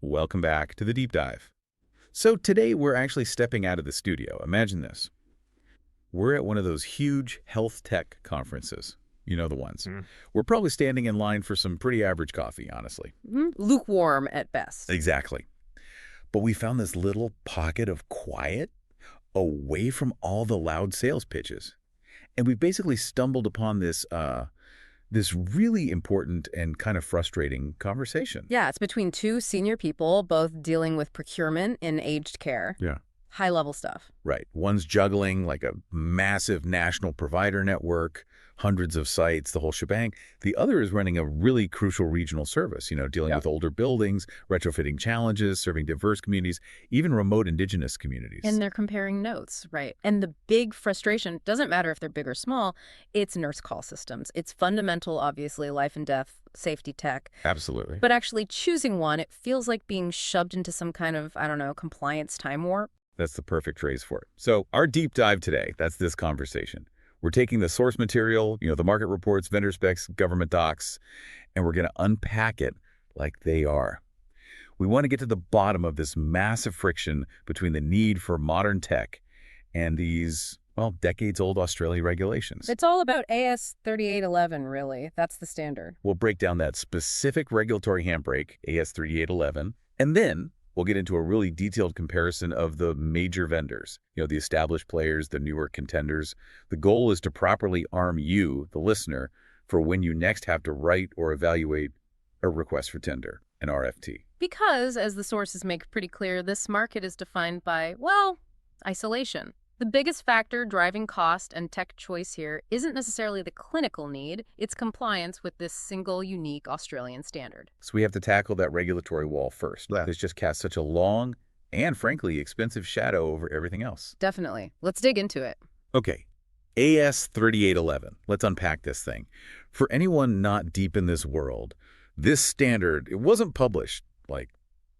Welcome back to the deep dive. So today we're actually stepping out of the studio. Imagine this. We're at one of those huge health tech conferences. You know the ones. We're probably standing in line for some pretty average coffee, honestly. Lukewarm at best. Exactly. But we found this little pocket of quiet away from all the loud sales pitches. And we basically stumbled upon this really important and kind of frustrating conversation. Yeah, it's between two senior people, both dealing with procurement in aged care. Yeah. High-level stuff. Right. One's juggling like a massive national provider network, hundreds of sites, the whole shebang. The other is running a really crucial regional service, dealing with older buildings, retrofitting challenges, serving diverse communities, even remote indigenous communities. And they're comparing notes, right? And the big frustration, doesn't matter if they're big or small, it's nurse call systems. It's fundamental, obviously, life and death, safety tech. Absolutely. But actually choosing one, it feels like being shoved into some kind of, compliance time warp. That's the perfect phrase for it. So our deep dive today, that's this conversation. We're taking the source material, the market reports, vendor specs, government docs, and we're going to unpack it like they are. We want to get to the bottom of this massive friction between the need for modern tech and these, decades-old Australia regulations. It's all about AS 3811, really. That's the standard. We'll break down that specific regulatory handbrake, AS 3811, and then we'll get into a really detailed comparison of the major vendors, the established players, the newer contenders. The goal is to properly arm you, the listener, for when you next have to write or evaluate a request for tender, an RFT. Because, as the sources make pretty clear, this market is defined by, isolation. The biggest factor driving cost and tech choice here isn't necessarily the clinical need, it's compliance with this single, unique Australian standard. So we have to tackle that regulatory wall first. Yeah. This just casts such a long and, frankly, expensive shadow over everything else. Definitely. Let's dig into it. Okay. AS 3811. Let's unpack this thing. For anyone not deep in this world, this standard, it wasn't published,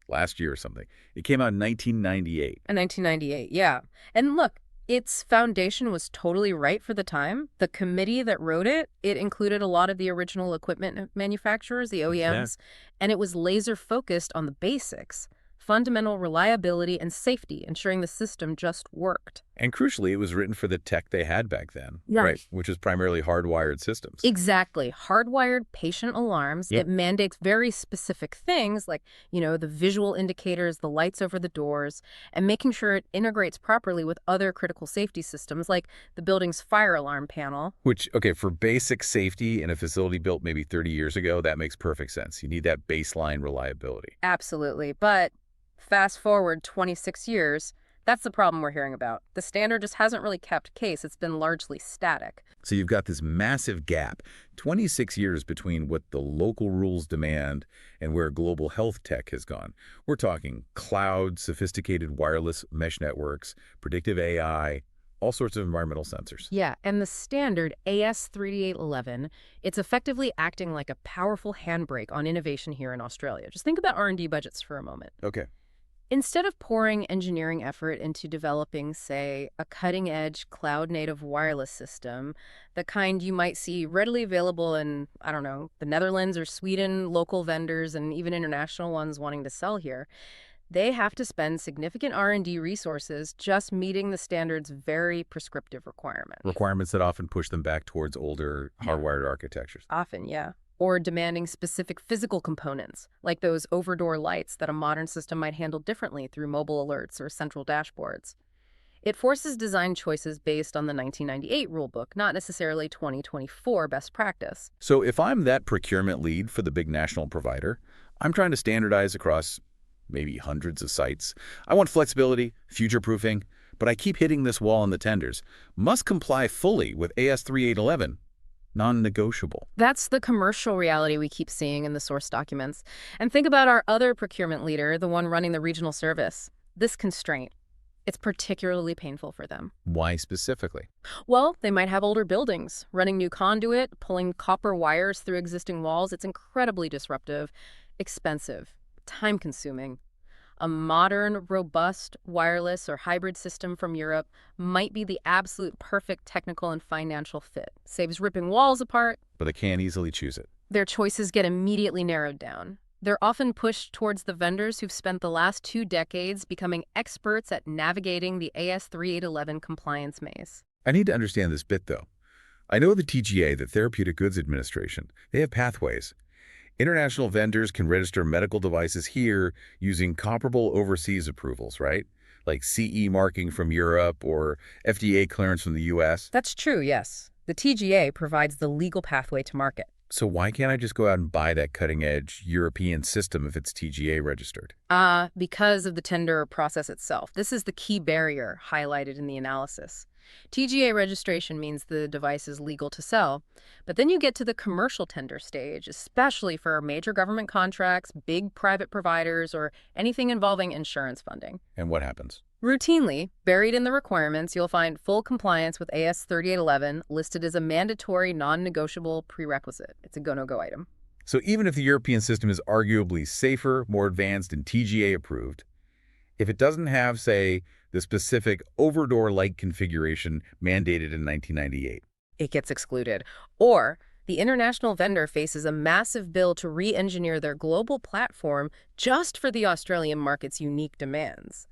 last year or something. It came out in 1998. In 1998, yeah. And look, its foundation was totally right for the time. The committee that wrote it, it included a lot of the original equipment manufacturers, the OEMs, and it was laser focused on the basics. Fundamental reliability and safety, ensuring the system just worked. And crucially, it was written for the tech they had back then, Yes. Right? Which is primarily hardwired systems. Exactly. Hardwired patient alarms. Yep. It mandates very specific things like, the visual indicators, the lights over the doors, and making sure it integrates properly with other critical safety systems like the building's fire alarm panel. Which, for basic safety in a facility built maybe 30 years ago, that makes perfect sense. You need that baseline reliability. Absolutely. But fast forward 26 years, that's the problem we're hearing about. The standard just hasn't really kept pace. It's been largely static. So you've got this massive gap, 26 years between what the local rules demand and where global health tech has gone. We're talking cloud, sophisticated wireless mesh networks, predictive AI, all sorts of environmental sensors. Yeah, and the standard AS 3811, it's effectively acting like a powerful handbrake on innovation here in Australia. Just think about R&D budgets for a moment. Okay. Instead of pouring engineering effort into developing, say, a cutting-edge cloud-native wireless system, the kind you might see readily available in, the Netherlands or Sweden, local vendors, and even international ones wanting to sell here, they have to spend significant R&D resources just meeting the standard's very prescriptive requirements. Requirements that often push them back towards older hardwired architectures. Often, yeah. Or demanding specific physical components, like those over-door lights that a modern system might handle differently through mobile alerts or central dashboards. It forces design choices based on the 1998 rulebook, not necessarily 2024 best practice. So if I'm that procurement lead for the big national provider, I'm trying to standardize across maybe hundreds of sites. I want flexibility, future-proofing, but I keep hitting this wall in the tenders. Must comply fully with AS 3811. Non-negotiable. That's the commercial reality we keep seeing in the source documents. And think about our other procurement leader, the one running the regional service. This constraint, it's particularly painful for them. Why specifically? Well, they might have older buildings, running new conduit, pulling copper wires through existing walls. It's incredibly disruptive, expensive, time-consuming. A modern, robust, wireless or hybrid system from Europe might be the absolute perfect technical and financial fit. Saves ripping walls apart. But they can't easily choose it. Their choices get immediately narrowed down. They're often pushed towards the vendors who've spent the last 2 decades becoming experts at navigating the AS3811 compliance maze. I need to understand this bit, though. I know the TGA, the Therapeutic Goods Administration, they have pathways. International vendors can register medical devices here using comparable overseas approvals, right? Like CE marking from Europe or FDA clearance from the US. That's true, yes. The TGA provides the legal pathway to market. So why can't I just go out and buy that cutting-edge European system if it's TGA registered? Because of the tender process itself. This is the key barrier highlighted in the analysis. TGA registration means the device is legal to sell, but then you get to the commercial tender stage, especially for major government contracts, big private providers, or anything involving insurance funding. And what happens? Routinely, buried in the requirements, you'll find full compliance with AS3811 listed as a mandatory non-negotiable prerequisite. It's a go-no-go item. So even if the European system is arguably safer, more advanced, and TGA approved, if it doesn't have, say, the specific over-door-like configuration mandated in 1998. It gets excluded. Or the international vendor faces a massive bill to re-engineer their global platform just for the Australian market's unique demands,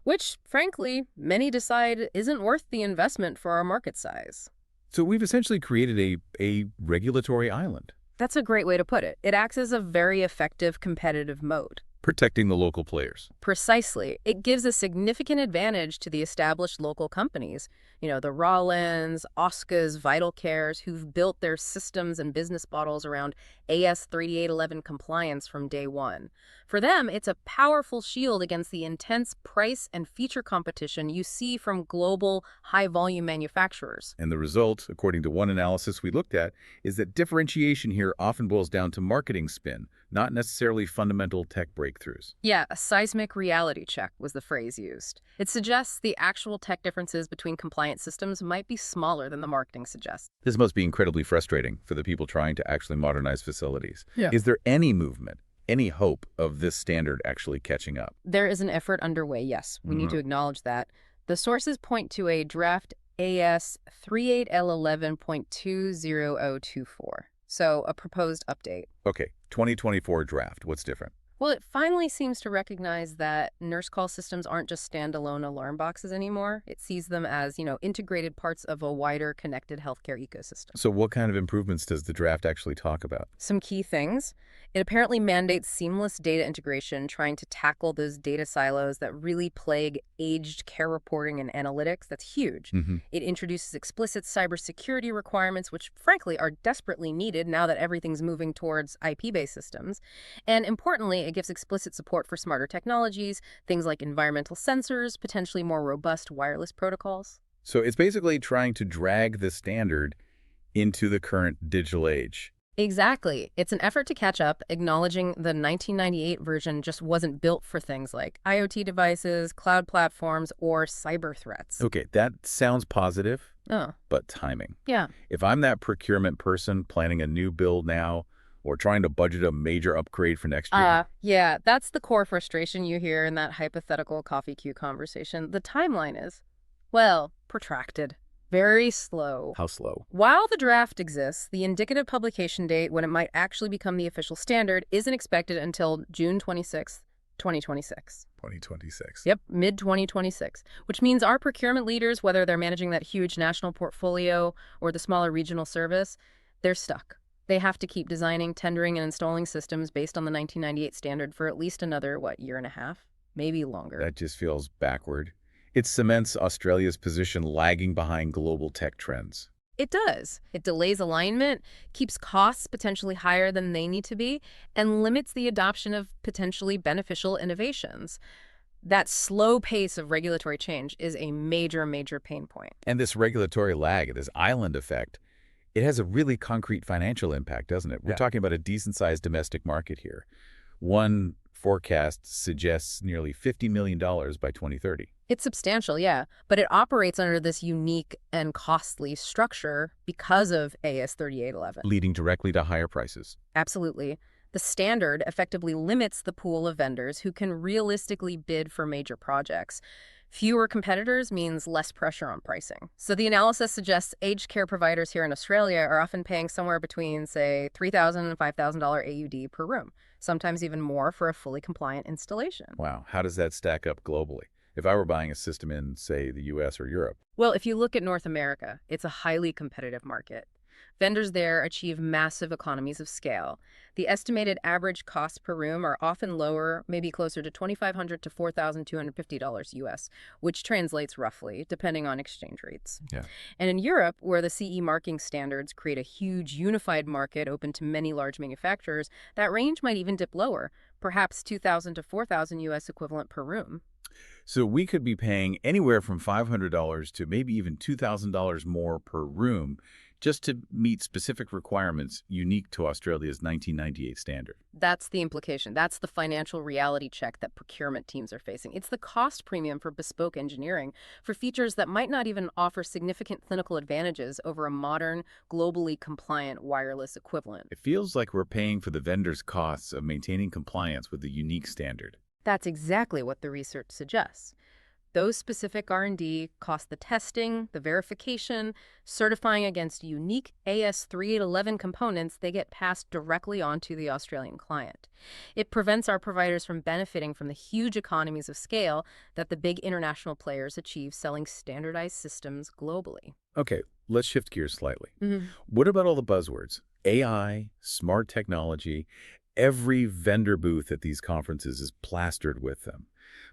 which, frankly, many decide isn't worth the investment for our market size. So we've essentially created a regulatory island, That's a great way to put it. It acts as a very effective competitive moat. protecting the local players. Precisely. It gives a significant advantage to the established local companies, the Raulands, Austcos, Vital Cares, who've built their systems and business models around AS3811 compliance from day one. For them, it's a powerful shield against the intense price and feature competition you see from global, high-volume manufacturers. And the result, according to one analysis we looked at, is that differentiation here often boils down to marketing spin, not necessarily fundamental tech breakthroughs. Yeah, a seismic reality check was the phrase used. It suggests the actual tech differences between compliant systems might be smaller than the marketing suggests. This must be incredibly frustrating for the people trying to actually modernize facilities. Yeah. Is there any movement, any hope of this standard actually catching up? There is an effort underway, yes. We need to acknowledge that. The sources point to a draft AS38L11.20024, so a proposed update. Okay, 2024 draft. What's different? Well, it finally seems to recognize that nurse call systems aren't just standalone alarm boxes anymore. It sees them as, integrated parts of a wider connected healthcare ecosystem. So what kind of improvements does the draft actually talk about? Some key things. It apparently mandates seamless data integration, trying to tackle those data silos that really plague aged care reporting and analytics. That's huge. It introduces explicit cybersecurity requirements, which frankly are desperately needed now that everything's moving towards IP-based systems. And importantly, it gives explicit support for smarter technologies, things like environmental sensors, potentially more robust wireless protocols. So it's basically trying to drag the standard into the current digital age. Exactly. It's an effort to catch up, acknowledging the 1998 version just wasn't built for things like IoT devices, cloud platforms, or cyber threats. Okay, that sounds positive, Oh, but timing. yeah. If I'm that procurement person planning a new build now or trying to budget a major upgrade for next year, Yeah, that's the core frustration you hear in that hypothetical coffee queue conversation. The timeline is, well, protracted. Very slow. how slow? While the draft exists, the indicative publication date when it might actually become the official standard isn't expected until June 26th, 2026. 2026. Yep, mid-2026, which means our procurement leaders, whether they're managing that huge national portfolio or the smaller regional service, they're stuck. They have to keep designing, tendering, and installing systems based on the 1998 standard for at least another, year and a half? Maybe longer. That just feels backward. It cements Australia's position lagging behind global tech trends. It does. It delays alignment, keeps costs potentially higher than they need to be, and limits the adoption of potentially beneficial innovations. That slow pace of regulatory change is a major, major pain point. And this regulatory lag, this island effect, it has a really concrete financial impact, doesn't it? We're Yeah. talking about a decent-sized domestic market here. One forecast suggests nearly $50 million by 2030. It's substantial, yeah, but it operates under this unique and costly structure because of AS3811. Leading directly to higher prices. Absolutely. The standard effectively limits the pool of vendors who can realistically bid for major projects. Fewer competitors means less pressure on pricing. So the analysis suggests aged care providers here in Australia are often paying somewhere between, say, $3,000 and $5,000 AUD per room. sometimes even more for a fully compliant installation. Wow, how does that stack up globally? If I were buying a system in, say, the US or Europe? Well, if you look at North America, it's a highly competitive market. Vendors there achieve massive economies of scale. The estimated average costs per room are often lower, maybe closer to $2,500 to $4,250 US, which translates roughly, depending on exchange rates. Yeah. And in Europe, where the CE marking standards create a huge unified market open to many large manufacturers, that range might even dip lower, perhaps 2,000 to 4,000 US equivalent per room. So we could be paying anywhere from $500 to maybe even $2,000 more per room just to meet specific requirements unique to Australia's 1998 standard. That's the implication. That's the financial reality check that procurement teams are facing. It's the cost premium for bespoke engineering for features that might not even offer significant clinical advantages over a modern, globally compliant wireless equivalent. It feels like we're paying for the vendor's costs of maintaining compliance with the unique standard. That's exactly what the research suggests. Those specific R&D cost the testing, the verification, certifying against unique AS3811 components they get passed directly onto the Australian client. It prevents our providers from benefiting from the huge economies of scale that the big international players achieve selling standardized systems globally. Okay, let's shift gears slightly. Mhm. What about all the buzzwords? AI, smart technology. Every vendor booth at these conferences is plastered with them.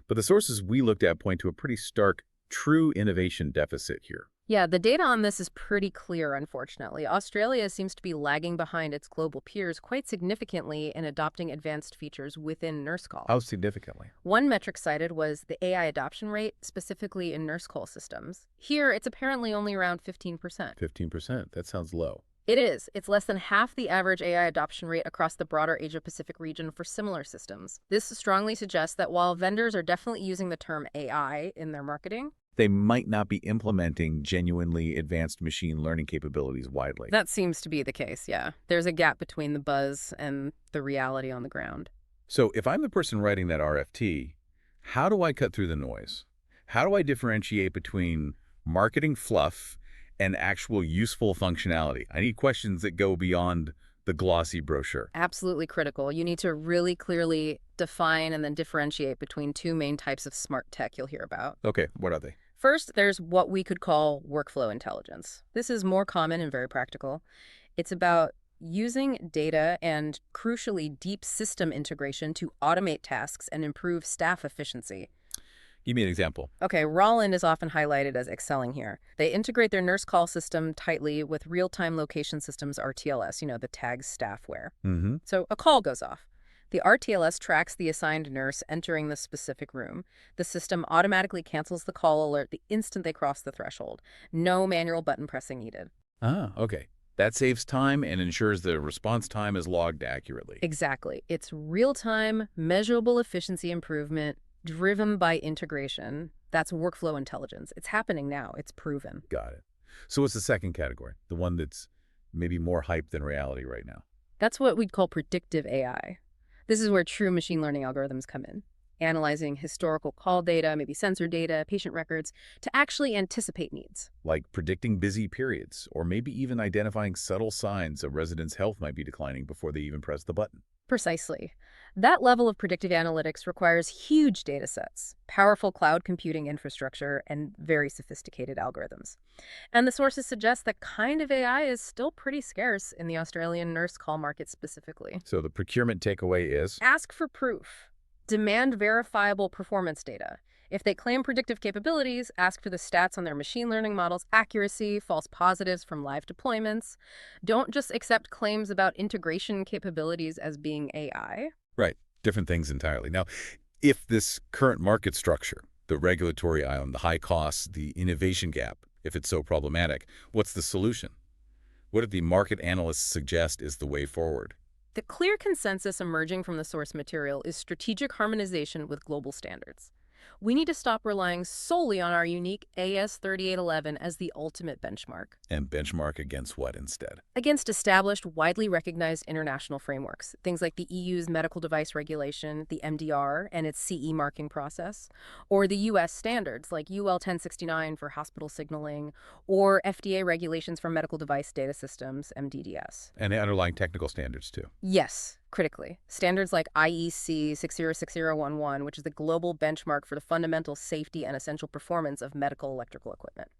But the sources we looked at point to a pretty stark, true innovation deficit here. Yeah, the data on this is pretty clear, unfortunately. Australia seems to be lagging behind its global peers quite significantly in adopting advanced features within nurse call. How significantly? One metric cited was the AI adoption rate, specifically in nurse call systems. Here, it's apparently only around 15%. 15%. That sounds low. It is. It's less than half the average AI adoption rate across the broader Asia-Pacific region for similar systems. This strongly suggests that while vendors are definitely using the term AI in their marketing, They might not be implementing genuinely advanced machine learning capabilities widely. that seems to be the case, yeah. There's a gap between the buzz and the reality on the ground. So if I'm the person writing that RFT, how do I cut through the noise? How do I differentiate between marketing fluff and actual useful functionality? I need questions that go beyond the glossy brochure. Absolutely critical. You need to really clearly define and then differentiate between two main types of smart tech you'll hear about. Okay, what are they? First, there's what we could call workflow intelligence. This is more common and very practical. It's about using data and, crucially, deep system integration to automate tasks and improve staff efficiency. Give me an example. Okay, Rauland is often highlighted as excelling here. They integrate their nurse call system tightly with real-time location systems RTLS, the tags staff wear. Mm-hmm. So a call goes off. The RTLS tracks the assigned nurse entering the specific room. The system automatically cancels the call alert the instant they cross the threshold. No manual button pressing needed. Ah, okay. That saves time and ensures the response time is logged accurately. Exactly. It's real-time, measurable efficiency improvement driven by integration. That's workflow intelligence. It's happening now. It's proven. Got it. So what's the second category? The one that's maybe more hype than reality right now. That's what we'd call predictive AI. This is where true machine learning algorithms come in, analyzing historical call data, maybe sensor data, patient records, to actually anticipate needs. Like predicting busy periods, or maybe even identifying subtle signs a resident's health might be declining before they even press the button. Precisely. That level of predictive analytics requires huge data sets, powerful cloud computing infrastructure, and very sophisticated algorithms. And the sources suggest that kind of AI is still pretty scarce in the Australian nurse call market specifically. So the procurement takeaway is? Ask for proof. Demand verifiable performance data. If they claim predictive capabilities, ask for the stats on their machine learning models' accuracy, false positives from live deployments. Don't just accept claims about integration capabilities as being AI. Right. Different things entirely. Now, if this current market structure, the regulatory island, the high costs, the innovation gap, if it's so problematic, what's the solution? What do the market analysts suggest is the way forward? The clear consensus emerging from the source material is strategic harmonization with global standards. We need to stop relying solely on our unique AS3811 as the ultimate benchmark. And benchmark against what instead? Against established, widely recognized international frameworks, things like the EU's medical device regulation, the MDR, and its CE marking process, or the US standards like UL 1069 for hospital signaling, or FDA regulations for medical device data systems, MDDS. And the underlying technical standards, too. Yes. Critically, standards like IEC 606011, which is the global benchmark for the fundamental safety and essential performance of medical electrical equipment.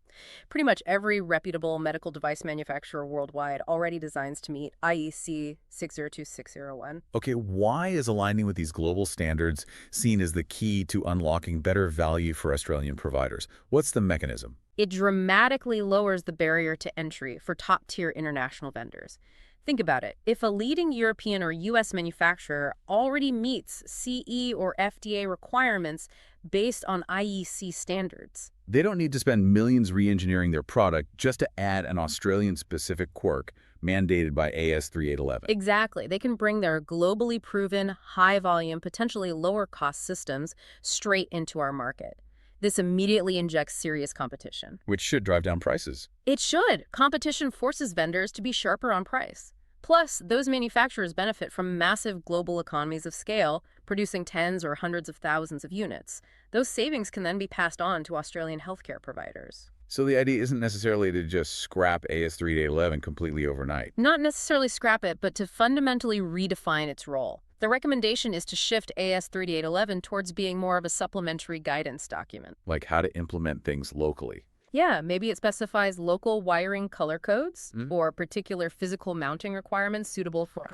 Pretty much every reputable medical device manufacturer worldwide already designs to meet IEC 602601. Okay, why is aligning with these global standards seen as the key to unlocking better value for Australian providers? What's the mechanism? It dramatically lowers the barrier to entry for top-tier international vendors. Think about it. If a leading European or U.S. manufacturer already meets CE or FDA requirements based on IEC standards, They don't need to spend millions re-engineering their product just to add an Australian-specific quirk mandated by AS3811. exactly, they can bring their globally proven, high-volume, potentially lower-cost systems straight into our market. This immediately injects serious competition. Which should drive down prices. It should. Competition forces vendors to be sharper on price. Plus, those manufacturers benefit from massive global economies of scale, producing tens or hundreds of thousands of units. Those savings can then be passed on to Australian healthcare providers. So the idea isn't necessarily to just scrap AS3811 completely overnight. Not necessarily scrap it, but to fundamentally redefine its role. The recommendation is to shift AS3811 towards being more of a supplementary guidance document. Like how to implement things locally. Yeah, maybe it specifies local wiring color codes Mhm. or particular physical mounting requirements suitable for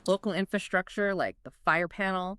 local infrastructure like the fire panel,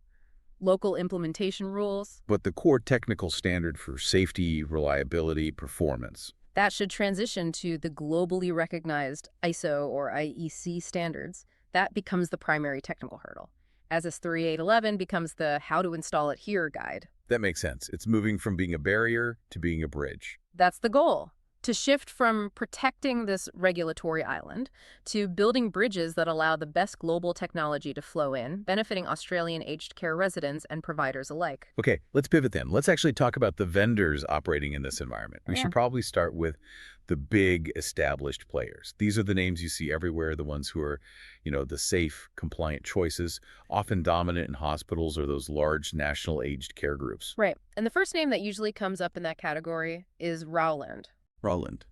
local implementation rules. But the core technical standard for safety, reliability, performance. That should transition to the globally recognized ISO or IEC standards. That becomes the primary technical hurdle. AS 3811 becomes the how to install it here guide. That makes sense. It's moving from being a barrier to being a bridge. That's the goal. To shift from protecting this regulatory island to building bridges that allow the best global technology to flow in, benefiting Australian aged care residents and providers alike. Okay, let's pivot then. Let's actually talk about the vendors operating in this environment. We Yeah. should probably start with the big established players. These are the names you see everywhere, the ones who are, the safe, compliant choices, often dominant in hospitals or those large national aged care groups. Right. And the first name that usually comes up in that category is Rauland. Rauland.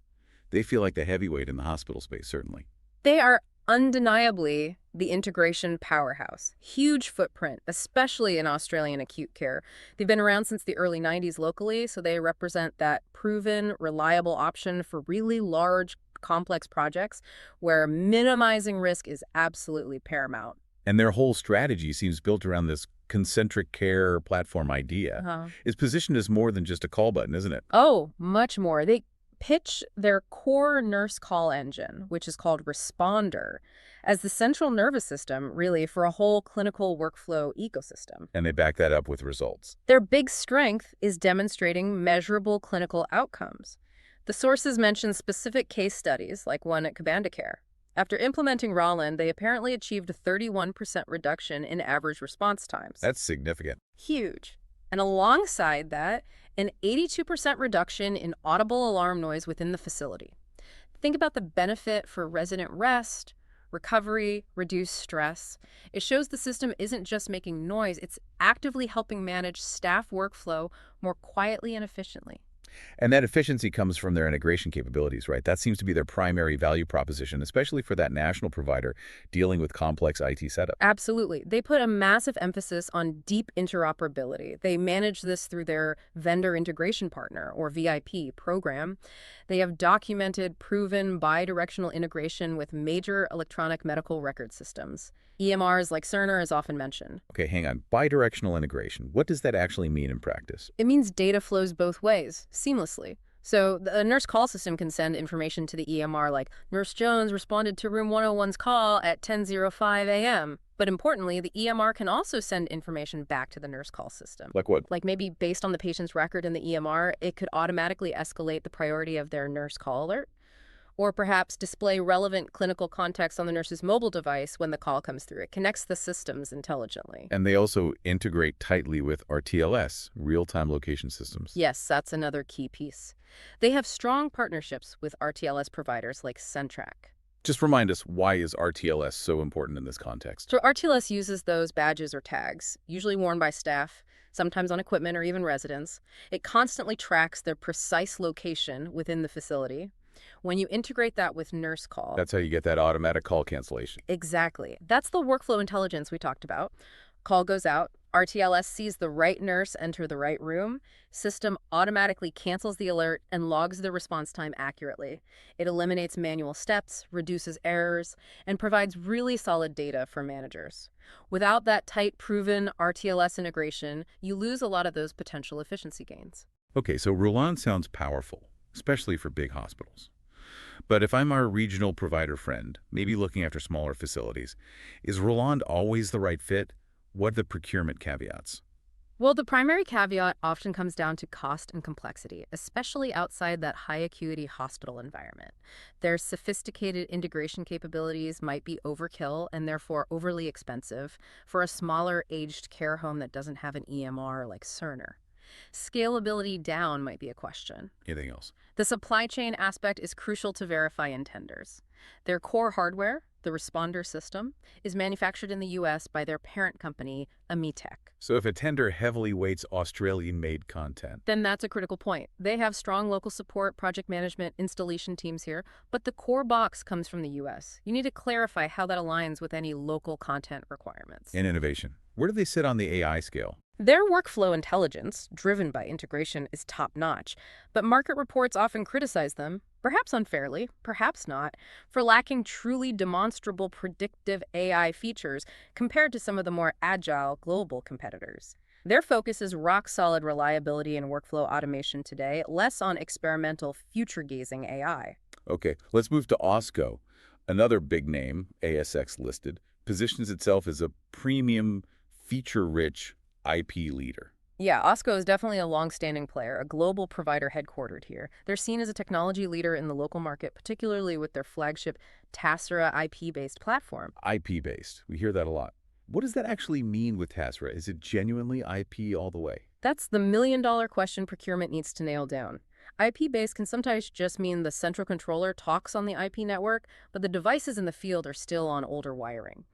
They feel like the heavyweight in the hospital space, certainly. They are undeniably the integration powerhouse. Huge footprint, especially in Australian acute care. They've been around since the early 90s locally, so they represent that proven, reliable option for really large, complex projects where minimizing risk is absolutely paramount. And their whole strategy seems built around this concentric care platform idea. Uh-huh. It's positioned as more than just a call button, isn't it? Oh, much more. They pitch their core nurse call engine, which is called Responder, as the central nervous system, really, for a whole clinical workflow ecosystem. And they back that up with results. Their big strength is demonstrating measurable clinical outcomes. The sources mention specific case studies, like one at Cabandacare. After implementing Rauland, they apparently achieved a 31% reduction in average response times. That's significant. Huge. And alongside that, an 82% reduction in audible alarm noise within the facility. Think about the benefit for resident rest, recovery, reduced stress. It shows the system isn't just making noise, it's actively helping manage staff workflow more quietly and efficiently. And that efficiency comes from their integration capabilities, right? That seems to be their primary value proposition, especially for that national provider dealing with complex IT setup. Absolutely. They put a massive emphasis on deep interoperability. They manage this through their vendor integration partner, or VIP, program. They have documented, proven bidirectional integration with major electronic medical record systems. EMRs like Cerner is often mentioned. Okay, hang on. Bidirectional integration. What does that actually mean in practice? It means data flows both ways, seamlessly. So a nurse call system can send information to the EMR like, Nurse Jones responded to room 101's call at 10:05 a.m. But importantly, the EMR can also send information back to the nurse call system. Like what? Like maybe based on the patient's record in the EMR, it could automatically escalate the priority of their nurse call alert, or perhaps display relevant clinical context on the nurse's mobile device when the call comes through. It connects the systems intelligently. And they also integrate tightly with RTLS, real-time location systems. Yes, that's another key piece. They have strong partnerships with RTLS providers like Centrac. Just remind us, why is RTLS so important in this context? So RTLS uses those badges or tags, usually worn by staff, sometimes on equipment or even residents. It constantly tracks their precise location within the facility. When you integrate that with nurse call, That's how you get that automatic call cancellation. exactly. That's the workflow intelligence we talked about. Call goes out, RTLS sees the right nurse enter the right room, system automatically cancels the alert and logs the response time accurately. It eliminates manual steps, reduces errors, and provides really solid data for managers. Without that tight, proven RTLS integration, you lose a lot of those potential efficiency gains. Okay, so Rauland sounds powerful, especially for big hospitals. But if I'm our regional provider friend, maybe looking after smaller facilities, is Rauland always the right fit? What are the procurement caveats? Well, the primary caveat often comes down to cost and complexity, especially outside that high acuity hospital environment. Their sophisticated integration capabilities might be overkill and therefore overly expensive for a smaller aged care home that doesn't have an EMR like Cerner. Scalability down might be a question. Anything else? The supply chain aspect is crucial to verify intenders. Their core hardware, the responder system, is manufactured in the U.S. by their parent company, Amitech. So if a tender heavily weights Australian-made content, Then that's a critical point. They have strong local support, project management, installation teams here, but the core box comes from the U.S. You need to clarify how that aligns with any local content requirements. and innovation, where do they sit on the AI scale? Their workflow intelligence, driven by integration, is top-notch, but market reports often criticize them, perhaps unfairly, perhaps not, for lacking truly demonstrable predictive AI features compared to some of the more agile global competitors. Their focus is rock-solid reliability and workflow automation today, less on experimental, future-gazing AI. Okay, let's move to Austco. Another big name, ASX-listed, positions itself as a premium, feature-rich IP leader. Yeah, Austco is definitely a long-standing player, a global provider headquartered here. They're seen as a technology leader in the local market, particularly with their flagship Tacera IP-based platform. IP-based, we hear that a lot. What does that actually mean with Tacera? Is it genuinely IP all the way? That's the million-dollar question procurement needs to nail down. IP-based can sometimes just mean the central controller talks on the IP network, but the devices in the field are still on older wiring.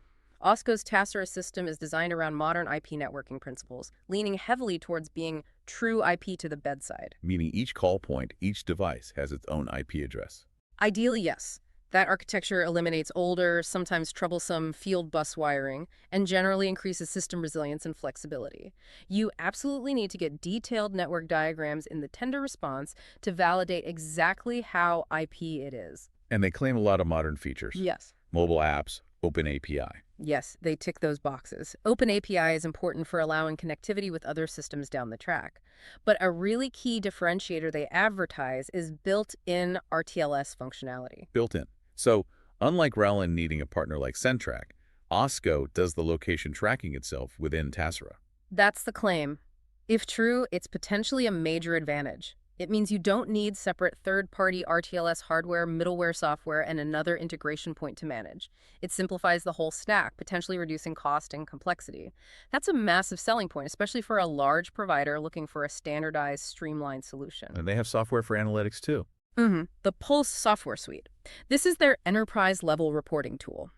Austco's Tacera system is designed around modern IP networking principles, leaning heavily towards being true IP to the bedside. Meaning each call point, each device has its own IP address. Ideally, yes. That architecture eliminates older, sometimes troublesome field bus wiring and generally increases system resilience and flexibility. You absolutely need to get detailed network diagrams in the tender response to validate exactly how IP it is. And they claim a lot of modern features. Yes. Mobile apps, open API. Yes, they tick those boxes. Open API is important for allowing connectivity with other systems down the track. But a really key differentiator they advertise is built-in RTLS functionality. Built in. So, unlike Rauland needing a partner like Centrac, Austco does the location tracking itself within Tacera. That's the claim. If true, it's potentially a major advantage. It means you don't need separate third-party RTLS hardware, middleware software, and another integration point to manage. It simplifies the whole stack, potentially reducing cost and complexity. That's a massive selling point, especially for a large provider looking for a standardized, streamlined solution. And they have software for analytics too. The Pulse software suite. This is their enterprise-level reporting tool.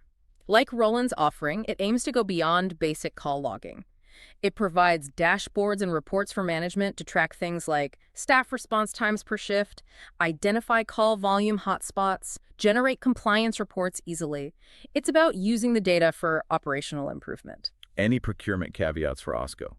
Like Rauland's offering, it aims to go beyond basic call logging. It provides dashboards and reports for management to track things like staff response times per shift, identify call volume hotspots, generate compliance reports easily. It's about using the data for operational improvement. Any procurement caveats for Austco?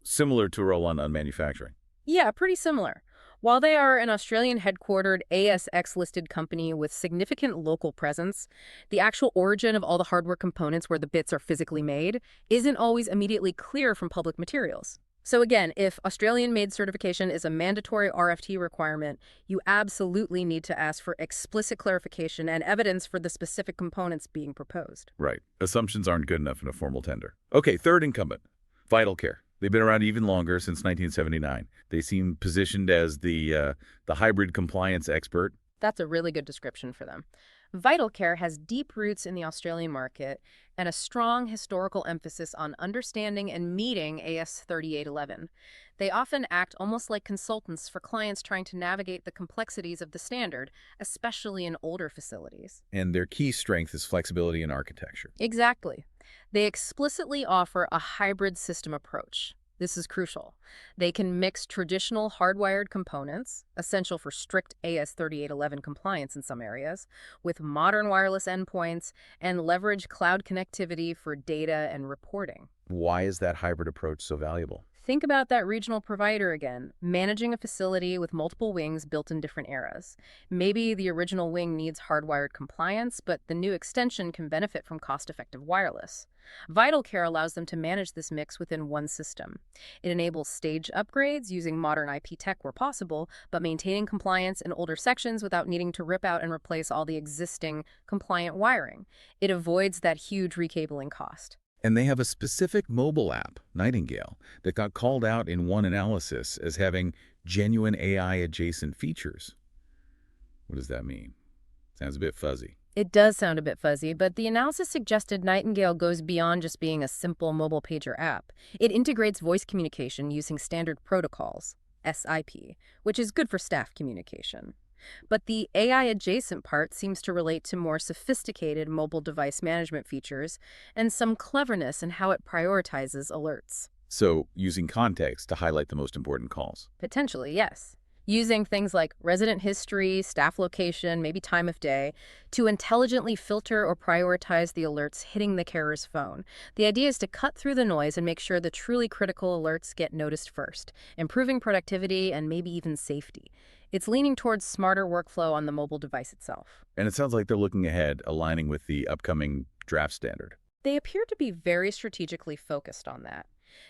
Similar to Rauland on manufacturing. Yeah, pretty similar. While they are an Australian-headquartered ASX-listed company with significant local presence, the actual origin of all the hardware components where the bits are physically made isn't always immediately clear from public materials. So again, if Australian-made certification is a mandatory RFT requirement, you absolutely need to ask for explicit clarification and evidence for the specific components being proposed. Right. Assumptions aren't good enough in a formal tender. Okay, third incumbent, Vital Care. They've been around even longer, since 1979. They seem positioned as the hybrid compliance expert. That's a really good description for them. Vital Care has deep roots in the Australian market and a strong historical emphasis on understanding and meeting AS 3811. They often act almost like consultants for clients trying to navigate the complexities of the standard, especially in older facilities. And their key strength is flexibility in architecture. Exactly. They explicitly offer a hybrid system approach. This is crucial. They can mix traditional hardwired components, essential for strict AS3811 compliance in some areas, with modern wireless endpoints and leverage cloud connectivity for data and reporting. Why is that hybrid approach so valuable? Think about that regional provider again, managing a facility with multiple wings built in different eras. Maybe the original wing needs hardwired compliance, but the new extension can benefit from cost-effective wireless. VitalCare allows them to manage this mix within one system. It enables stage upgrades using modern IP tech where possible, but maintaining compliance in older sections without needing to rip out and replace all the existing compliant wiring. It avoids that huge recabling cost. And they have a specific mobile app, Nightingale, that got called out in one analysis as having genuine AI-adjacent features. What does that mean? Sounds a bit fuzzy. It does sound a bit fuzzy, but the analysis suggested Nightingale goes beyond just being a simple mobile pager app. It integrates voice communication using standard protocols, SIP, which is good for staff communication. But the AI-adjacent part seems to relate to more sophisticated mobile device management features and some cleverness in how it prioritizes alerts. So, using context to highlight the most important calls. Potentially, yes. Using things like resident history, staff location, maybe time of day, to intelligently filter or prioritize the alerts hitting the carer's phone. The idea is to cut through the noise and make sure the truly critical alerts get noticed first, improving productivity and maybe even safety. It's leaning towards smarter workflow on the mobile device itself. And it sounds like they're looking ahead, aligning with the upcoming draft standard. They appear to be very strategically focused on that.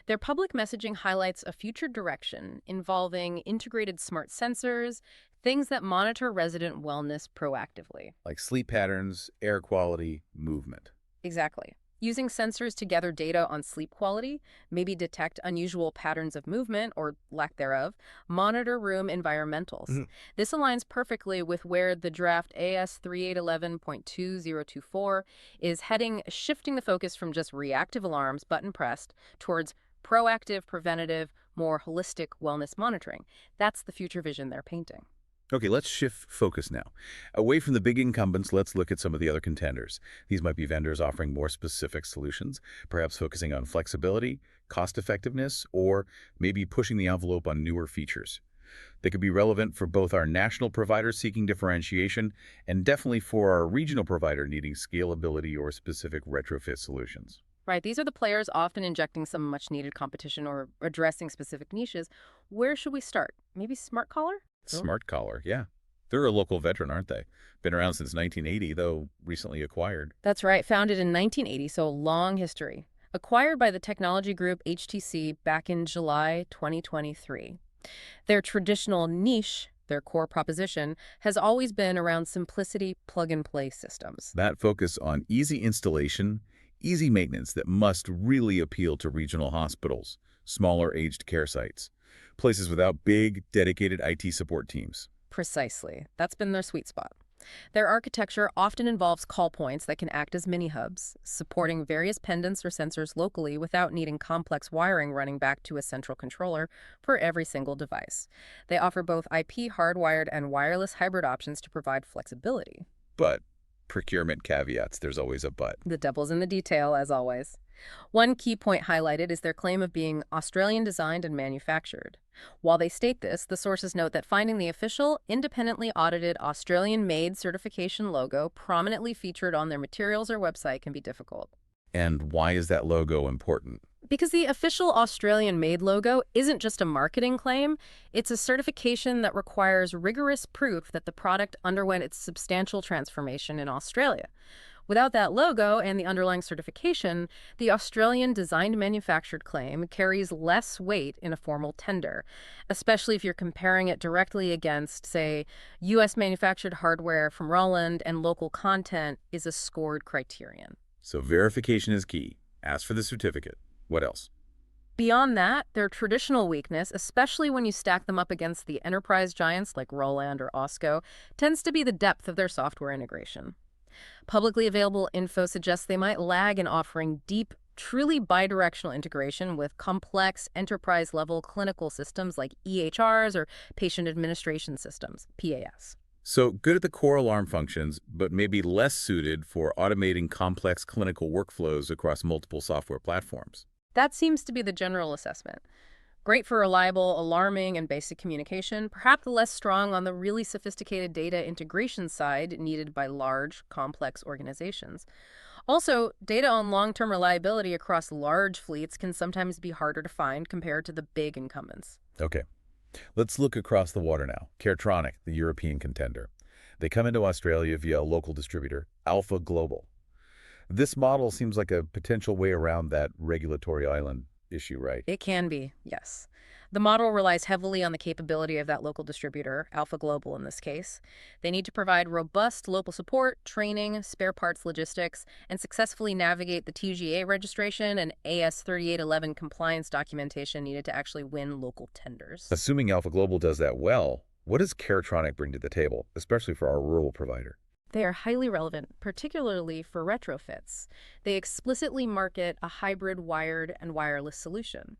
Their public messaging highlights a future direction involving integrated smart sensors, things that monitor resident wellness proactively. Like sleep patterns, air quality, movement. Exactly. Using sensors to gather data on sleep quality, maybe detect unusual patterns of movement or lack thereof, monitor room environmentals. This aligns perfectly with where the draft AS3811.2024 is heading, shifting the focus from just reactive alarms, button pressed, towards proactive, preventative, more holistic wellness monitoring. That's the future vision they're painting. Okay, let's shift focus now. Away from the big incumbents, let's look at some of the other contenders. These might be vendors offering more specific solutions, perhaps focusing on flexibility, cost-effectiveness, or maybe pushing the envelope on newer features. They could be relevant for both our national providers seeking differentiation and definitely for our regional provider needing scalability or specific retrofit solutions. Right, these are the players often injecting some much-needed competition or addressing specific niches. Where should we start? Maybe Smart Caller? Smart Collar, yeah. They're a local veteran, aren't they? Been around since 1980, though recently acquired. That's right, founded in 1980, so a long history. Acquired by the technology group HTC back in July 2023. Their traditional niche, their core proposition, has always been around simplicity plug-and-play systems. That focus on easy installation, easy maintenance that must really appeal to regional hospitals, smaller aged care sites, places without big, dedicated IT support teams. Precisely. That's been their sweet spot. Their architecture often involves call points that can act as mini-hubs, supporting various pendants or sensors locally without needing complex wiring running back to a central controller for every single device. They offer both IP hardwired and wireless hybrid options to provide flexibility. But procurement caveats, there's always a but. The devil's in the detail, as always. One key point highlighted is their claim of being Australian-designed and manufactured. While they state this, the sources note that finding the official, independently audited Australian-made certification logo prominently featured on their materials or website can be difficult. And why is that logo important? Because the official Australian-made logo isn't just a marketing claim, it's a certification that requires rigorous proof that the product underwent its substantial transformation in Australia. Without that logo and the underlying certification, the Australian designed manufactured claim carries less weight in a formal tender, especially if you're comparing it directly against, say, U.S. manufactured hardware from Rauland and local content is a scored criterion. So verification is key. Ask for the certificate. What else? Beyond that, their traditional weakness, especially when you stack them up against the enterprise giants like Rauland or Austco, tends to be the depth of their software integration. Publicly available info suggests they might lag in offering deep, truly bidirectional integration with complex enterprise-level clinical systems like EHRs or patient administration systems, PAS. So good at the core alarm functions, but maybe less suited for automating complex clinical workflows across multiple software platforms. That seems to be the general assessment. Great for reliable, alarming, and basic communication, perhaps less strong on the really sophisticated data integration side needed by large, complex organizations. Also, data on long-term reliability across large fleets can sometimes be harder to find compared to the big incumbents. Okay, let's look across the water now. Caretronic, the European contender. They come into Australia via a local distributor, Alpha Global. This model seems like a potential way around that regulatory island issue, right? It can be, yes. The model relies heavily on the capability of that local distributor, Alpha Global in this case. They need to provide robust local support, training, spare parts logistics, and successfully navigate the TGA registration and AS3811 compliance documentation needed to actually win local tenders. Assuming Alpha Global does that well, what does Caretronic bring to the table, especially for our rural provider? They are highly relevant, particularly for retrofits. They explicitly market a hybrid wired and wireless solution.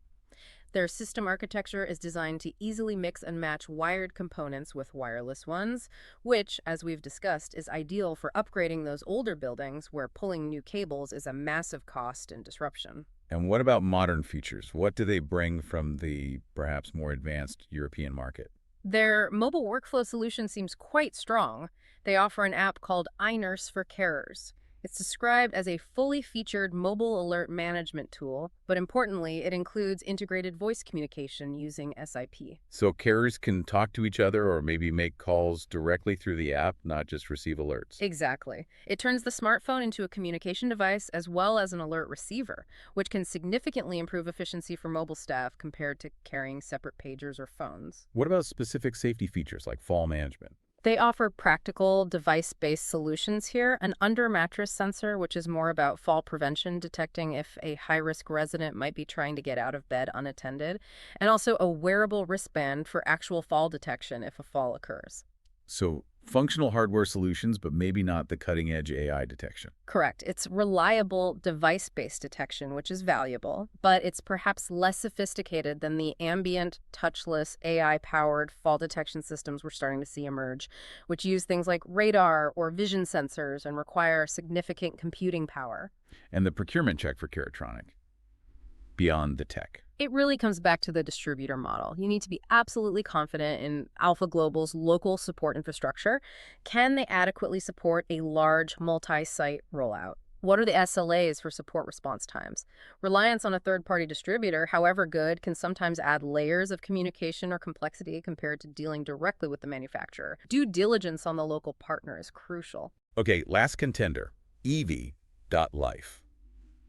Their system architecture is designed to easily mix and match wired components with wireless ones, which, as we've discussed, is ideal for upgrading those older buildings where pulling new cables is a massive cost and disruption. And what about modern features? What do they bring from the perhaps more advanced European market? Their mobile workflow solution seems quite strong. They offer an app called iNurse for carers. It's described as a fully featured mobile alert management tool, but importantly, it includes integrated voice communication using SIP. So carriers can talk to each other or maybe make calls directly through the app, not just receive alerts. Exactly. It turns the smartphone into a communication device as well as an alert receiver, which can significantly improve efficiency for mobile staff compared to carrying separate pagers or phones. What about specific safety features like fall management? They offer practical device-based solutions here, an under-mattress sensor, which is more about fall prevention, detecting if a high-risk resident might be trying to get out of bed unattended, and also a wearable wristband for actual fall detection if a fall occurs. So functional hardware solutions, but maybe not the cutting-edge AI detection. Correct. It's reliable device-based detection, which is valuable, but it's perhaps less sophisticated than the ambient, touchless, AI-powered fall detection systems we're starting to see emerge, which use things like radar or vision sensors and require significant computing power. And the procurement check for Caretronic, beyond the tech. It really comes back to the distributor model. You need to be absolutely confident in Alpha Global's local support infrastructure. Can they adequately support a large multi-site rollout? What are the SLAs for support response times? Reliance on a third-party distributor, however good, can sometimes add layers of communication or complexity compared to dealing directly with the manufacturer. Due diligence on the local partner is crucial. Okay, last contender, EV.life.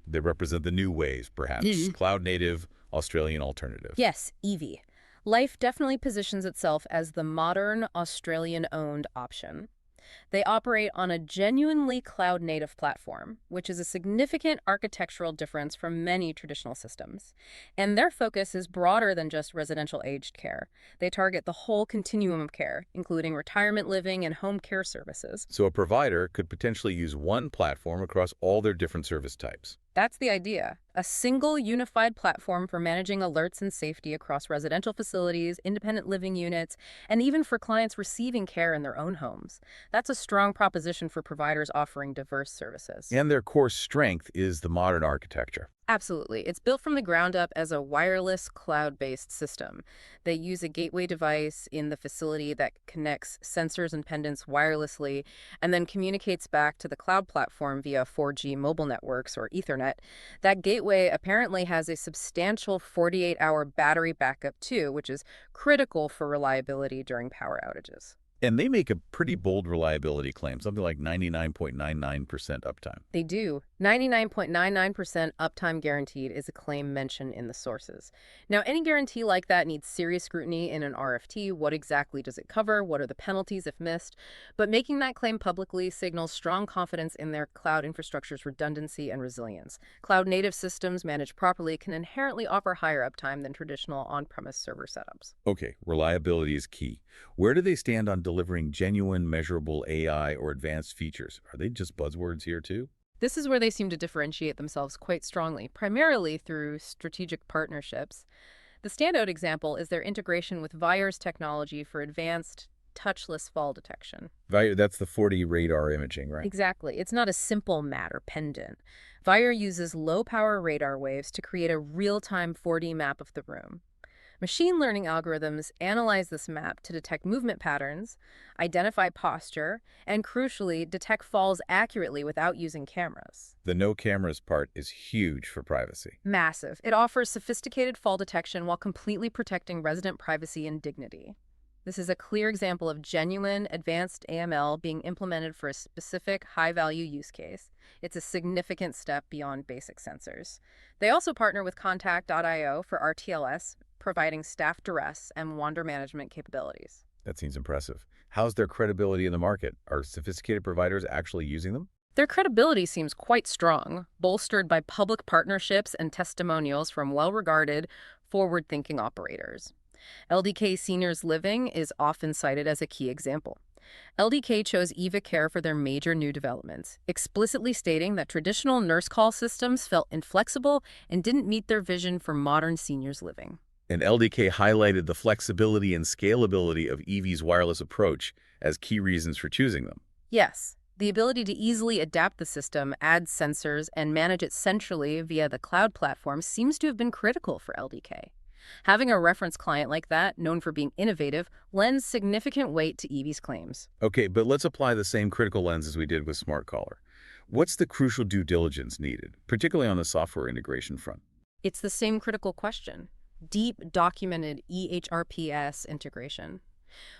They represent the new ways, perhaps, cloud-native Australian alternative. Yes, Evie. Life definitely positions itself as the modern Australian-owned option. They operate on a genuinely cloud-native platform, which is a significant architectural difference from many traditional systems. And their focus is broader than just residential aged care. They target the whole continuum of care, including retirement living and home care services. So a provider could potentially use one platform across all their different service types. That's the idea. A single unified platform for managing alerts and safety across residential facilities, independent living units, and even for clients receiving care in their own homes. That's a strong proposition for providers offering diverse services. And their core strength is the modern architecture. Absolutely. It's built from the ground up as a wireless cloud-based system. They use a gateway device in the facility that connects sensors and pendants wirelessly and then communicates back to the cloud platform via 4G mobile networks or Ethernet. That gateway apparently has a substantial 48-hour battery backup too, which is critical for reliability during power outages. And they make a pretty bold reliability claim, something like 99.99% uptime. They do. 99.99% uptime guaranteed is a claim mentioned in the sources. Now, any guarantee like that needs serious scrutiny in an RFT. What exactly does it cover? What are the penalties if missed? But making that claim publicly signals strong confidence in their cloud infrastructure's redundancy and resilience. Cloud-native systems managed properly can inherently offer higher uptime than traditional on-premise server setups. Okay, reliability is key. Where do they stand on delivering genuine, measurable AI or advanced features? Are they just buzzwords here too? This is where they seem to differentiate themselves quite strongly, primarily through strategic partnerships. The standout example is their integration with Vire's technology for advanced touchless fall detection. That's the 4D radar imaging, right? Exactly. It's not a simple matter pendant. Vire uses low-power radar waves to create a real-time 4D map of the room. Machine learning algorithms analyze this map to detect movement patterns, identify posture, and crucially, detect falls accurately without using cameras. The no cameras part is huge for privacy. Massive. It offers sophisticated fall detection while completely protecting resident privacy and dignity. This is a clear example of genuine, advanced AML being implemented for a specific, high-value use case. It's a significant step beyond basic sensors. They also partner with Contact.io for RTLS, providing staff duress and wander management capabilities. That seems impressive. How's their credibility in the market? Are sophisticated providers actually using them? Their credibility seems quite strong, bolstered by public partnerships and testimonials from well-regarded, forward-thinking operators. LDK Seniors Living is often cited as a key example. LDK chose Eva Care for their major new developments, explicitly stating that traditional nurse call systems felt inflexible and didn't meet their vision for modern seniors living. And LDK highlighted the flexibility and scalability of EV's wireless approach as key reasons for choosing them. Yes, the ability to easily adapt the system, add sensors, and manage it centrally via the cloud platform seems to have been critical for LDK. Having a reference client like that, known for being innovative, lends significant weight to EV's claims. Okay, but let's apply the same critical lens as we did with Smart Caller. What's the crucial due diligence needed, particularly on the software integration front? It's the same critical question. Deep, documented EHRPS integration.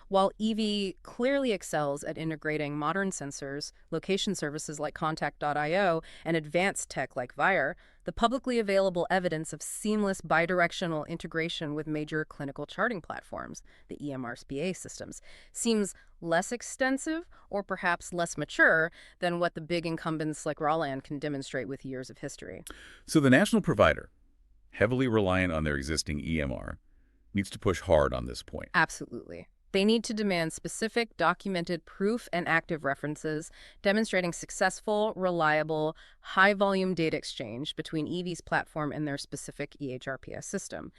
While EV clearly excels at integrating modern sensors, location services like Contact.io, and advanced tech like Vire, the publicly available evidence of seamless bidirectional integration with major clinical charting platforms, the EMR/SPA systems, seems less extensive or perhaps less mature than what the big incumbents like Rauland can demonstrate with years of history. So the national provider, heavily reliant on their existing EMR, needs to push hard on this point. Absolutely. They need to demand specific, documented proof and active references demonstrating successful, reliable, high-volume data exchange between EV's platform and their specific EHRPS system.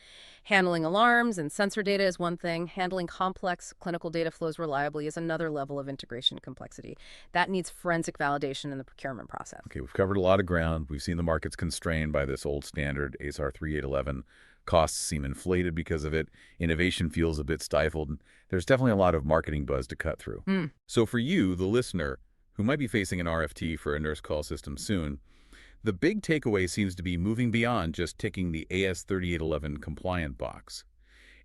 Handling alarms and sensor data is one thing. Handling complex clinical data flows reliably is another level of integration complexity. That needs forensic validation in the procurement process. Okay, we've covered a lot of ground. We've seen the markets constrained by this old standard, ASR 3811. Costs seem inflated because of it. Innovation feels a bit stifled. There's definitely a lot of marketing buzz to cut through. So for you, the listener, who might be facing an RFT for a nurse call system soon, the big takeaway seems to be moving beyond just ticking the AS 3811 compliant box.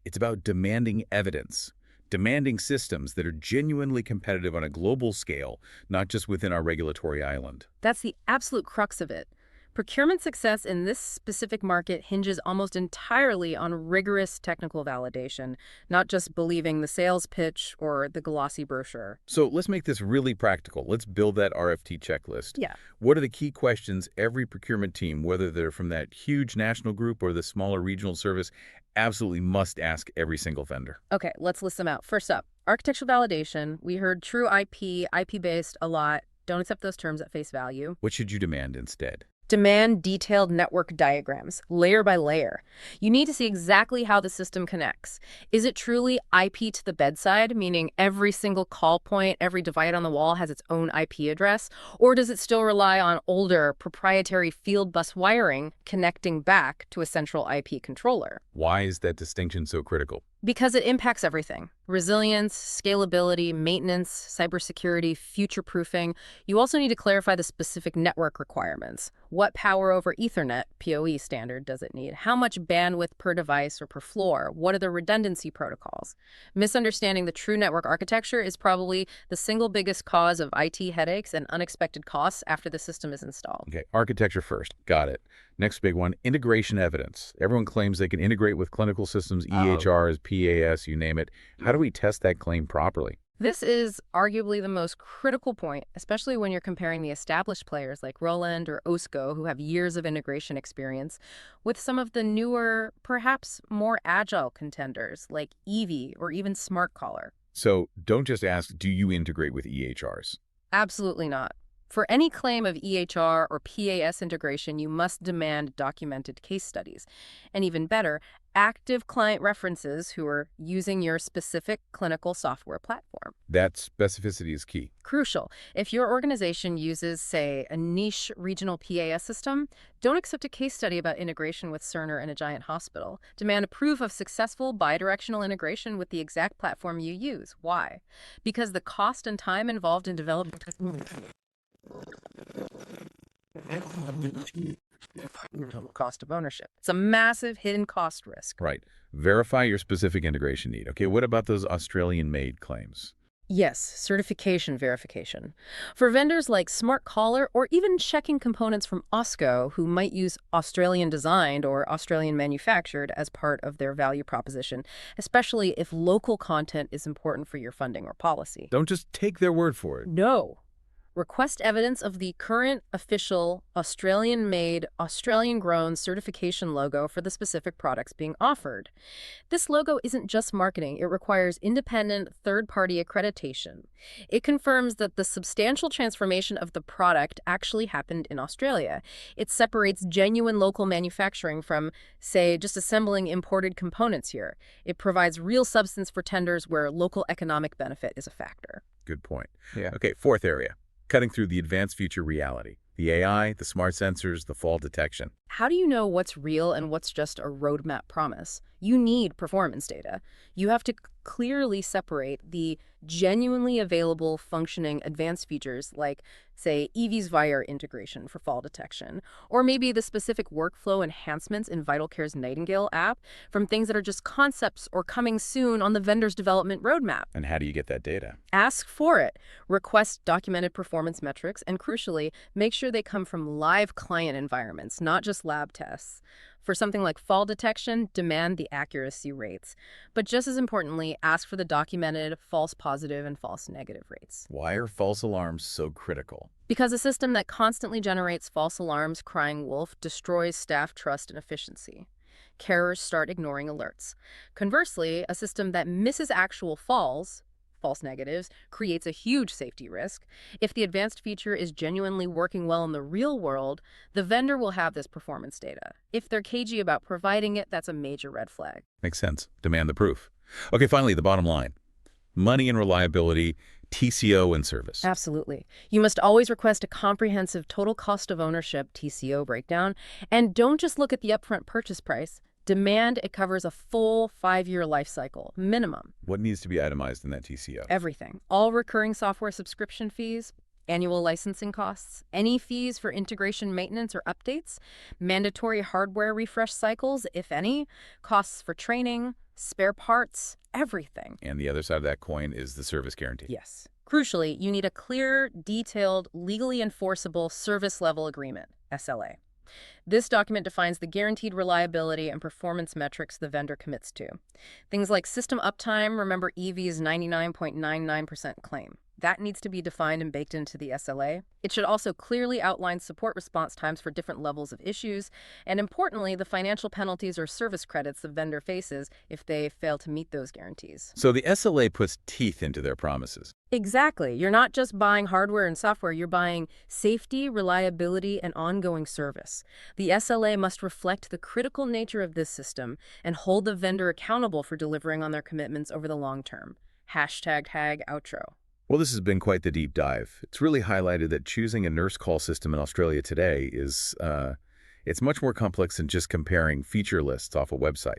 It's about demanding evidence, demanding systems that are genuinely competitive on a global scale, not just within our regulatory island. That's the absolute crux of it. Procurement success in this specific market hinges almost entirely on rigorous technical validation, not just believing the sales pitch or the glossy brochure. So let's make this really practical. Let's build that RFT checklist. Yeah. What are the key questions every procurement team, whether they're from that huge national group or the smaller regional service, absolutely must ask every single vendor? Okay, let's list them out. First up, architectural validation. We heard true IP, IP-based a lot. Don't accept those terms at face value. What should you demand instead? Demand detailed network diagrams, layer by layer. You need to see exactly how the system connects. Is it truly IP to the bedside, meaning every single call point, every device on the wall has its own IP address? Or does it still rely on older, proprietary field bus wiring connecting back to a central IP controller? Why is that distinction so critical? Because it impacts everything. Resilience, scalability, maintenance, cybersecurity, future-proofing. You also need to clarify the specific network requirements. What power over Ethernet, PoE standard, does it need? How much bandwidth per device or per floor? What are the redundancy protocols? Misunderstanding the true network architecture is probably the single biggest cause of IT headaches and unexpected costs after the system is installed. Okay, architecture first. Got it. Next big one, integration evidence. Everyone claims they can integrate with clinical systems, EHRs, PAS, you name it. How do we test that claim properly? This is arguably the most critical point, especially when you're comparing the established players like Rauland or Austco, who have years of integration experience, with some of the newer, perhaps more agile contenders like Evie or even Smart Caller. So don't just ask, do you integrate with EHRs? Absolutely not. For any claim of EHR or PAS integration, you must demand documented case studies. And even better, active client references who are using your specific clinical software platform. That specificity is key. Crucial. If your organization uses, say, a niche regional PAS system, don't accept a case study about integration with Cerner in a giant hospital. Demand a proof of successful bidirectional integration with the exact platform you use. Why? Because the cost and time involved in developing cost of ownership. It's a massive hidden cost risk. Right. Verify your specific integration need. Okay, what about those Australian-made claims? Yes, certification verification. For vendors like Smart Collar or even checking components from Austco who might use Australian designed or Australian manufactured as part of their value proposition, especially if local content is important for your funding or policy. Don't just take their word for it. No. Request evidence of the current official Australian-made, Australian-grown certification logo for the specific products being offered. This logo isn't just marketing. It requires independent third-party accreditation. It confirms that the substantial transformation of the product actually happened in Australia. It separates genuine local manufacturing from, say, just assembling imported components here. It provides real substance for tenders where local economic benefit is a factor. Good point. Yeah. Okay, fourth area. Cutting through the advanced future reality. The AI, the smart sensors, the fall detection. How do you know what's real and what's just a roadmap promise? You need performance data. You have to clearly separate the genuinely available functioning advanced features like, say, EV's Vire integration for fall detection, or maybe the specific workflow enhancements in VitalCare's Nightingale app from things that are just concepts or coming soon on the vendor's development roadmap. And how do you get that data? Ask for it. Request documented performance metrics, and crucially, make sure they come from live client environments, not just lab tests. For something like fall detection, demand the accuracy rates. But just as importantly, ask for the documented false positive and false negative rates. Why are false alarms so critical? Because a system that constantly generates false alarms, crying wolf, destroys staff trust and efficiency. Carers start ignoring alerts. Conversely, a system that misses actual false negatives, creates a huge safety risk. If the advanced feature is genuinely working well in the real world, the vendor will have this performance data. If they're cagey about providing it, that's a major red flag. Makes sense. Demand the proof. Okay, finally, the bottom line. Money and reliability, TCO and service. Absolutely. You must always request a comprehensive total cost of ownership TCO breakdown, and don't just look at the upfront purchase price. Demand it covers a full 5-year life cycle, minimum. What needs to be itemized in that TCO? Everything. All recurring software subscription fees, annual licensing costs, any fees for integration maintenance or updates, mandatory hardware refresh cycles, if any, costs for training, spare parts, everything. And the other side of that coin is the service guarantee. Yes. Crucially, you need a clear, detailed, legally enforceable service level agreement, SLA. This document defines the guaranteed reliability and performance metrics the vendor commits to. Things like system uptime, remember EV's 99.99% claim. That needs to be defined and baked into the SLA. It should also clearly outline support response times for different levels of issues, and importantly, the financial penalties or service credits the vendor faces if they fail to meet those guarantees. So the SLA puts teeth into their promises. Exactly. You're not just buying hardware and software, you're buying safety, reliability, and ongoing service. The SLA must reflect the critical nature of this system and hold the vendor accountable for delivering on their commitments over the long term. #tag outro. Well, this has been quite the deep dive. It's really highlighted that choosing a nurse call system in Australia today is, it's much more complex than just comparing feature lists off a website.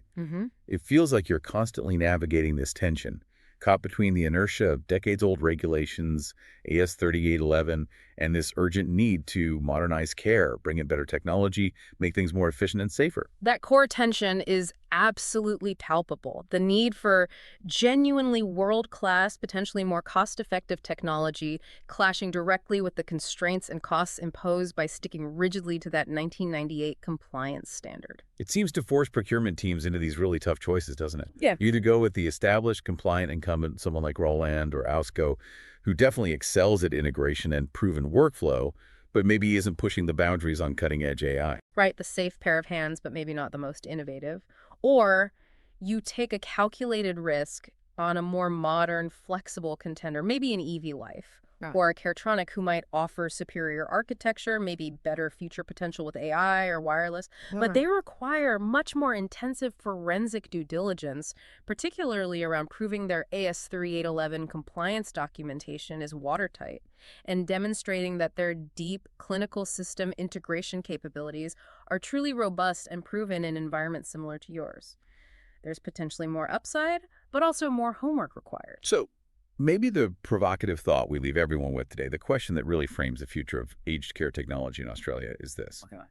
It feels like you're constantly navigating this tension, caught between the inertia of decades-old regulations, AS 3811, and this urgent need to modernize care, bring in better technology, make things more efficient and safer. That core tension is absolutely palpable. The need for genuinely world-class, potentially more cost-effective technology clashing directly with the constraints and costs imposed by sticking rigidly to that 1998 compliance standard. It seems to force procurement teams into these really tough choices, doesn't it? Yeah. You either go with the established, compliant incumbent, someone like Rauland or Austco, who definitely excels at integration and proven workflow, but maybe isn't pushing the boundaries on cutting-edge AI. Right, the safe pair of hands, but maybe not the most innovative. Or you take a calculated risk on a more modern, flexible contender, maybe an EV Life Right. Or a Caretronic who might offer superior architecture, maybe better future potential with AI or wireless, but they require much more intensive forensic due diligence, particularly around proving their AS3811 compliance documentation is watertight and demonstrating that their deep clinical system integration capabilities are truly robust and proven in environments similar to yours. There's potentially more upside, but also more homework required. So maybe the provocative thought we leave everyone with today, the question that really frames the future of aged care technology in Australia is this. Okay.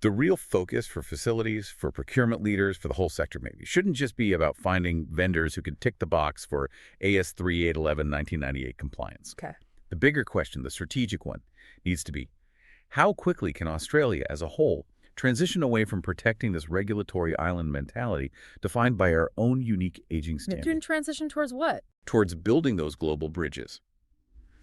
The real focus for facilities, for procurement leaders, for the whole sector maybe, shouldn't just be about finding vendors who can tick the box for AS3811 1998 compliance. Okay. The bigger question, the strategic one, needs to be, how quickly can Australia as a whole transition away from protecting this regulatory island mentality defined by our own unique aging standards? Transition towards what? Towards building those global bridges,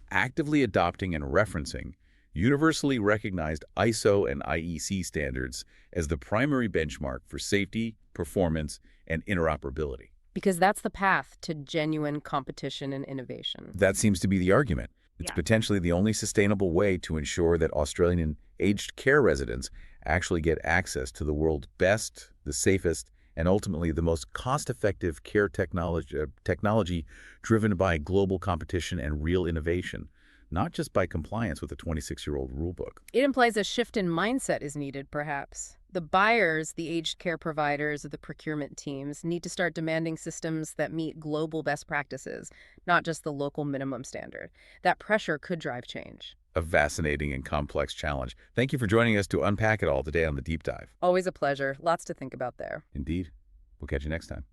actively adopting and referencing universally recognized ISO and IEC standards as the primary benchmark for safety, performance, and interoperability. Because that's the path to genuine competition and innovation. That seems to be the argument. It's potentially the only sustainable way to ensure that Australian aged care residents actually get access to the world's best, the safest, and ultimately the most cost-effective care technology driven by global competition and real innovation, not just by compliance with the 26-year-old rulebook. It implies a shift in mindset is needed, perhaps. The buyers, the aged care providers, the procurement teams need to start demanding systems that meet global best practices, not just the local minimum standard. That pressure could drive change. A fascinating and complex challenge. Thank you for joining us to unpack it all today on The Deep Dive. Always a pleasure. Lots to think about there. Indeed. We'll catch you next time.